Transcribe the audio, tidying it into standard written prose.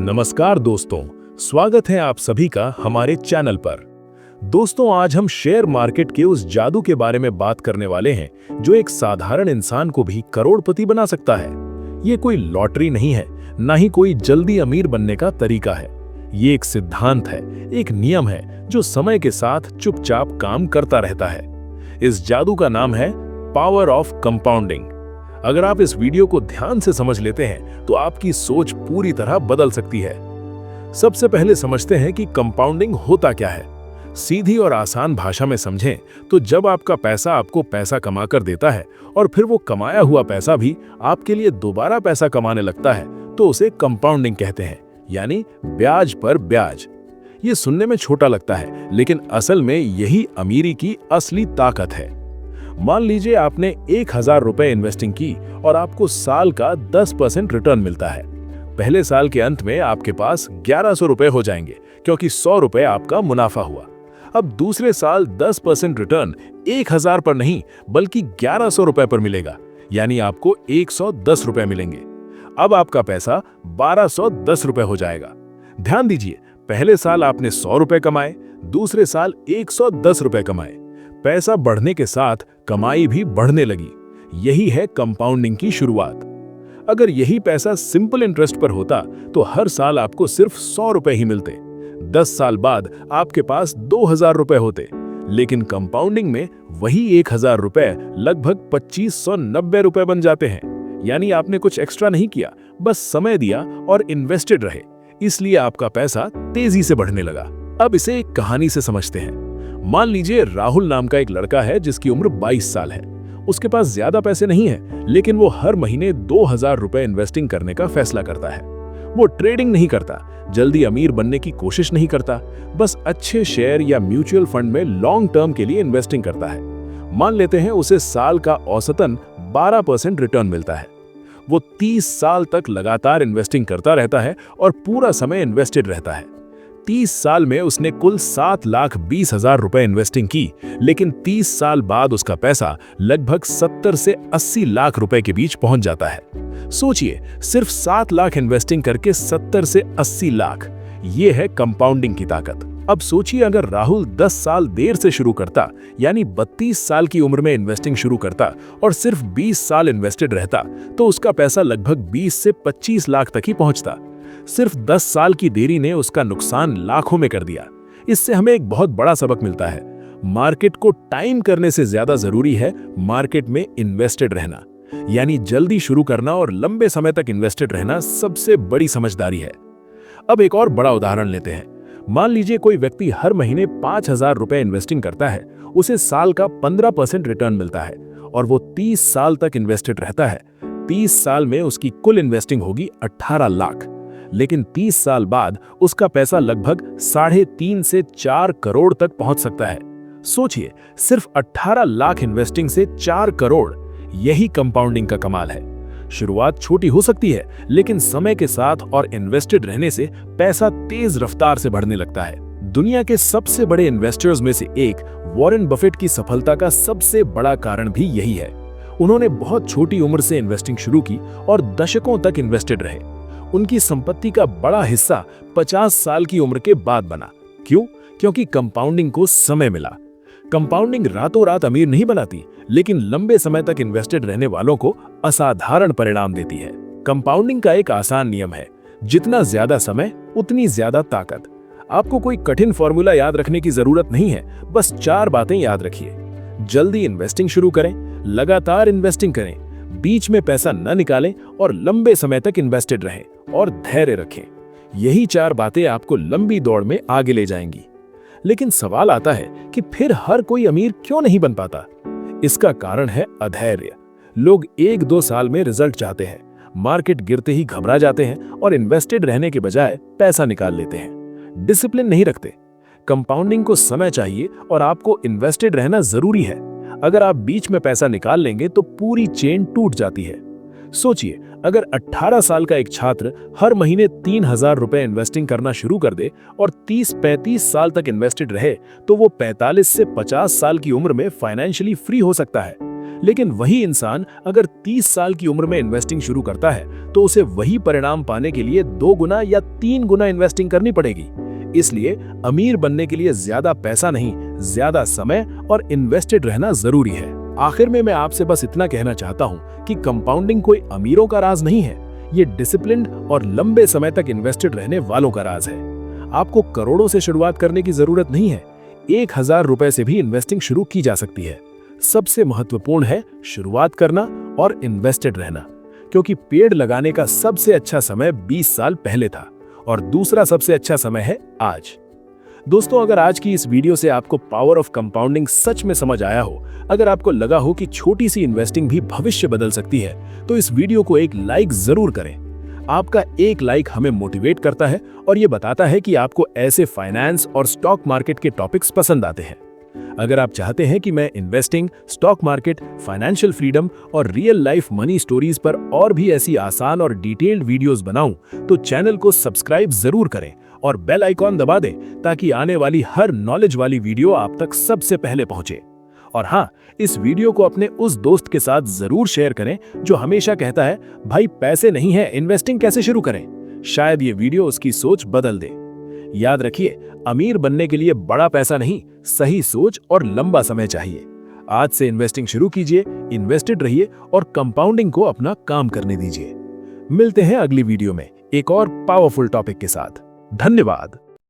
नमस्कार दोस्तों, स्वागत है आप सभी का हमारे चैनल पर। दोस्तों, आज हम शेयर मार्केट के उस जादू के बारे में बात करने वाले हैं जो एक साधारण इंसान को भी करोड़पति बना सकता है। ये कोई लॉटरी नहीं है, ना ही कोई जल्दी अमीर बनने का तरीका है। ये एक सिद्धांत है, एक नियम है जो समय के साथ चुपचाप काम करता रहता है। इस जादू का नाम है पावर ऑफ कंपाउंडिंग। अगर आप इस वीडियो को ध्यान से समझ लेते हैं तो आपकी सोच पूरी तरह बदल सकती है। सबसे पहले समझते हैं कि कंपाउंडिंग होता क्या है। सीधी और आसान भाषा में समझें तो जब आपका पैसा आपको पैसा कमा कर देता है और फिर वो कमाया हुआ पैसा भी आपके लिए दोबारा पैसा कमाने लगता है तो उसे कंपाउंडिंग कहते हैं, यानी ब्याज पर ब्याज। ये सुनने में छोटा लगता है, लेकिन असल में यही अमीरी की असली ताकत है। मान लीजिए आपने 1000 रुपए इन्वेस्टिंग की और आपको साल का 10% रिटर्न मिलता है। पहले साल के अंत में आपके पास 1100 रुपए हो जाएंगे, क्योंकि 100 रुपए आपका मुनाफा हुआ। अब दूसरे साल 10% रिटर्न 1000 पर नहीं बल्कि 1100 रुपए पर मिलेगा, यानी आपको 110 रुपए मिलेंगे। अब आपका पैसा 1210 रुपए हो जाएगा। ध्यान दीजिए, पहले साल आपने 100 रुपए कमाए, दूसरे साल 110 रुपए कमाए। पैसा बढ़ने के साथ कमाई भी बढ़ने लगी। यही है कंपाउंडिंग की शुरुआत। अगर यही पैसा सिंपल इंटरेस्ट पर होता तो हर साल आपको सिर्फ 100 रुपए ही मिलते। 10 साल बाद आपके पास 2000 रुपए होते, लेकिन कंपाउंडिंग में वही 1000 रुपए लगभग 2590 रुपए बन जाते हैं। यानी आपने कुछ एक्स्ट्रा नहीं किया, बस समय दिया और इन्वेस्टेड रहे, इसलिए आपका पैसा तेजी से बढ़ने लगा। अब इसे एक कहानी से समझते हैं। मान लीजिए राहुल नाम का एक लड़का है जिसकी उम्र 22 साल है। उसके पास ज्यादा पैसे नहीं है, लेकिन वो हर महीने 2000 रुपए इन्वेस्टिंग करने का फैसला करता है। वो ट्रेडिंग नहीं करता, जल्दी अमीर बनने की कोशिश नहीं करता, बस अच्छे शेयर या म्यूचुअल फंड में लॉन्ग टर्म के लिए इन्वेस्टिंग करता है। मान लेते हैं उसे साल का औसतन 12% रिटर्न मिलता है। वो 30 साल तक लगातार इन्वेस्टिंग करता रहता है और पूरा समय इन्वेस्टेड रहता है। 30 साल में उसने कुल 7,20,000 रुपए इन्वेस्टिंग की, लेकिन 30 साल बाद उसका पैसा लगभग 70 से 80 लाख रुपए के बीच पहुंच जाता है। सोचिए, सिर्फ 7 लाख इन्वेस्टिंग करके 70 से 80 लाख, ये है कंपाउंडिंग की ताकत। अब सोचिए, अगर राहुल 10 साल देर से शुरू करता, यानी 32 साल की उम्र में इन्वेस्टिंग शुरू करता और सिर्फ 20 साल इन्वेस्टेड रहता, तो उसका पैसा लगभग 20 से 25 लाख तक ही पहुंचता। सिर्फ 10 साल की देरी ने उसका नुकसान लाखों में कर दिया। इससे हमें एक बहुत बड़ा सबक मिलता है। मार्केट को टाइम करने से ज्यादा जरूरी है मार्केट में इन्वेस्टेड रहना, यानी जल्दी शुरू करना और लंबे समय तक इन्वेस्टेड रहना सबसे बड़ी समझदारी है। अब एक और बड़ा उदाहरण लेते हैं। मान लीजिए कोई व्यक्ति हर महीने 5000 रुपए इन्वेस्टिंग करता है, उसे साल का 15% रिटर्न मिलता है और वो 30 साल तक इन्वेस्टेड रहता है। 30 साल में उसकी कुल इन्वेस्टिंग होगी 18 लाख, लेकिन 30 साल बाद उसका पैसा लगभग 3.5 से 4 करोड़ तक पहुंच सकता है। सोचिए, सिर्फ 18 लाख इन्वेस्टिंग से 4 करोड़, यही कंपाउंडिंग का कमाल है। शुरुआत छोटी हो सकती है, लेकिन समय के साथ और इन्वेस्टेड रहने से पैसा तेज रफ्तार से बढ़ने लगता है। दुनिया के सबसे बड़े इन्वेस्टर्स में से एक वॉरेन बफेट की सफलता का सबसे बड़ा कारण भी यही है। उन्होंने बहुत छोटी उम्र से इन्वेस्टिंग शुरू की और दशकों तक इन्वेस्टेड रहे। उनकी संपत्ति का बड़ा हिस्सा 50 साल की उम्र के बाद बना। क्यों? क्योंकि कंपाउंडिंग को समय मिला। कंपाउंडिंग रातों रात अमीर नहीं बनाती, लेकिन लंबे समय तक इन्वेस्टेड रहने वालों को असाधारण परिणाम देती है। कंपाउंडिंग का एक आसान नियम है, जितना ज्यादा समय उतनी ज्यादा ताकत। आपको कोई कठिन फॉर्मूला याद रखने की जरूरत नहीं है, बस 4 बातें याद रखिए। जल्दी इन्वेस्टिंग शुरू करें, लगातार इन्वेस्टिंग करें, बीच में पैसा न निकालें और लंबे समय तक इन्वेस्टेड रहें और धैर्य रखें। यही 4 बातें आपको लंबी दौड़ में आगे ले जाएंगी। लेकिन सवाल आता है कि फिर हर कोई अमीर क्यों नहीं बन पाता? इसका कारण है अधैर्य। लोग 1-2 साल में रिजल्ट चाहते हैं, मार्केट गिरते ही घबरा जाते हैं और इन्वेस्टेड रहने के बजाय पैसा निकाल लेते हैं। डिसिप्लिन नहीं रखते। कंपाउंडिंग को समय चाहिए और आपको इन्वेस्टेड रहना जरूरी है। अगर आप बीच में पैसा निकाल लेंगे तो पूरी चेन टूट जाती है। सोचिए, अगर 18 साल का एक छात्र हर महीने 3000 रुपए इन्वेस्टिंग करना शुरू कर दे और 30-35 साल तक इन्वेस्टेड रहे, तो वो 45 से 50 साल की उम्र में फाइनेंशियली फ्री हो सकता है। लेकिन वही इंसान अगर 30 साल की उम्र में इन्वेस्टिंग शुरू करता है तो उसे वही परिणाम पाने के लिए 2 गुना या 3 गुना इन्वेस्टिंग करनी पड़ेगी। इसलिए अमीर बनने के लिए ज्यादा पैसा नहीं, ज्यादा समय और इन्वेस्टेड रहना जरूरी है। आखिर में मैं आपसे बस इतना कहना चाहता हूँ कि कंपाउंडिंग कोई अमीरों का राज नहीं है, ये डिसिप्लिन्ड और लंबे समय तक इन्वेस्टेड रहने वालों का राज है। आपको करोड़ों से शुरुआत करने की जरूरत नहीं है, 1000 रुपए से भी इन्वेस्टिंग शुरू की जा सकती है। सबसे महत्वपूर्ण है शुरुआत करना और इन्वेस्टेड रहना, क्योंकि पेड़ लगाने का सबसे अच्छा समय 20 साल पहले था और दूसरा सबसे अच्छा समय है आज। दोस्तों, अगर आज की इस वीडियो से आपको पावर ऑफ कंपाउंडिंग सच में समझ आया हो, अगर आपको लगा हो कि छोटी सी इन्वेस्टिंग भी भविष्य बदल सकती है, तो इस वीडियो को एक लाइक जरूर करें। आपका एक लाइक हमें मोटिवेट करता है और ये बताता है कि आपको ऐसे फाइनेंस और स्टॉक मार्केट के टॉपिक्स पसंद आते हैं। अगर आप चाहते हैं कि मैं investing, stock market, financial freedom और रियल लाइफ मनी स्टोरीज पर और भी ऐसी आसान और डिटेल्ड वीडियोस बनाऊं, तो चैनल को सब्सक्राइब जरूर करें और बेल आइकॉन दबा दें ताकि आने वाली हर नॉलेज वाली वीडियो आप तक सबसे पहले पहुंचे। और हाँ, इस वीडियो को अपने उस दोस्त के साथ जरूर शेयर करें जो हमेशा कहता है, भाई पैसे नहीं है, इन्वेस्टिंग कैसे शुरू करें। शायद ये वीडियो उसकी सोच बदल दे। याद रखिए, अमीर बनने के लिए बड़ा पैसा नहीं, सही सोच और लंबा समय चाहिए। आज से इन्वेस्टिंग शुरू कीजिए, इन्वेस्टेड रहिए और कंपाउंडिंग को अपना काम करने दीजिए। मिलते हैं अगली वीडियो में एक और पावरफुल टॉपिक के साथ। धन्यवाद।